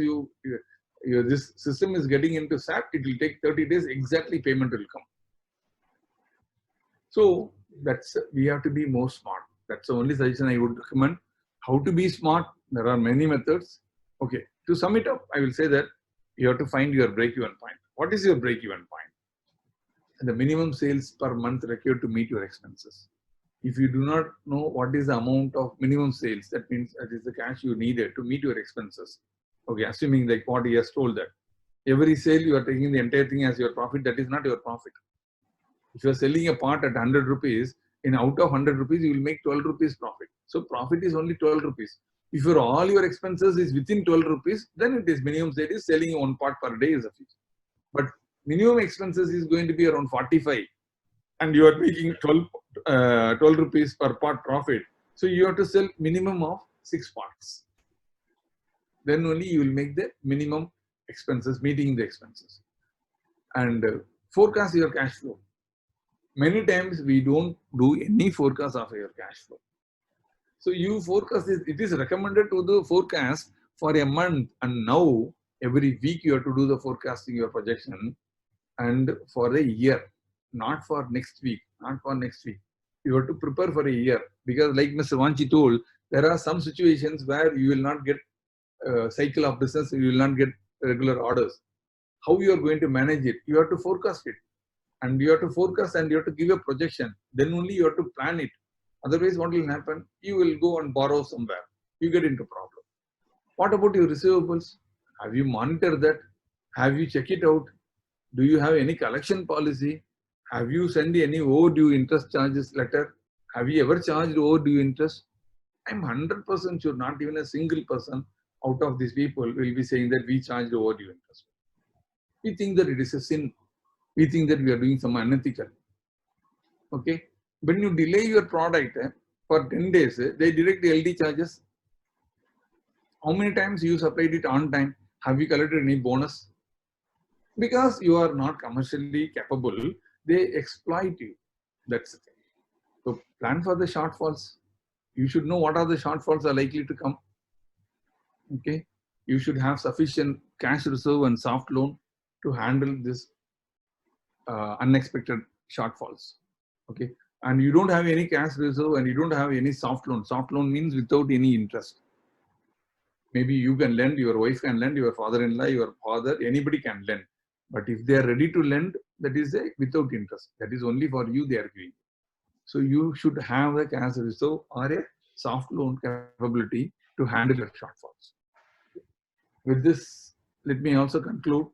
Speaker 1: this system is getting into SAP, it will take 30 days, exactly payment will come. So that's, we have to be more smart. That's the only suggestion I would recommend. How to be smart? There are many methods. Okay, to sum it up, I will say that you have to find your break-even point. What is your break-even point? The minimum sales per month required to meet your expenses. If you do not know what is the amount of minimum sales, that means that is the cash you needed to meet your expenses. Okay, assuming like what he has told that every sale you are taking the entire thing as your profit, that is not your profit. If you are selling a part at 100 rupees, in out of 100 rupees, you will make 12 rupees profit. So profit is only 12 rupees. If your all your expenses is within 12 rupees, then it is minimum sale is selling one part per day is a fee. But minimum expenses is going to be around 45 and you are making 12 rupees per part profit. So you have to sell minimum of 6 parts. Then only you will make the minimum expenses, meeting the expenses. And forecast your cash flow. Many times we don't do any forecast of your cash flow. So you forecast this, it is recommended to do forecast for a month, and now every week you have to do the forecasting, your projection, and for a year, not for next week, not for next week. You have to prepare for a year, because like Mr. Vanchi told, there are some situations where you will not get a cycle of business, you will not get regular orders. How you are going to manage it? You have to forecast it. And you have to forecast and you have to give a projection. Then only you have to plan it. Otherwise, what will happen? You will go and borrow somewhere. You get into problem. What about your receivables? Have you monitored that? Have you checked it out? Do you have any collection policy? Have you sent any overdue interest charges letter? Have you ever charged overdue interest? I'm 100% sure not even a single person out of these people will be saying that we charged overdue interest. We think that it is a sin. We think that we are doing some unethical. Okay. When you delay your product for 10 days, they direct the LD charges. How many times you supplied it on time? Have you collected any bonus? Because you are not commercially capable, they exploit you. That's the thing. So plan for the shortfalls. You should know what are the shortfalls are likely to come. Okay. You should have sufficient cash reserve and soft loan to handle this unexpected shortfalls. Okay. And you don't have any cash reserve and you don't have any soft loan. Soft loan means without any interest. Maybe you can lend, your wife can lend, your father-in-law, your father, anybody can lend. But if they are ready to lend, that is without interest. That is only for you they are giving. So you should have a cash reserve or a soft loan capability to handle your shortfalls. With this, let me also conclude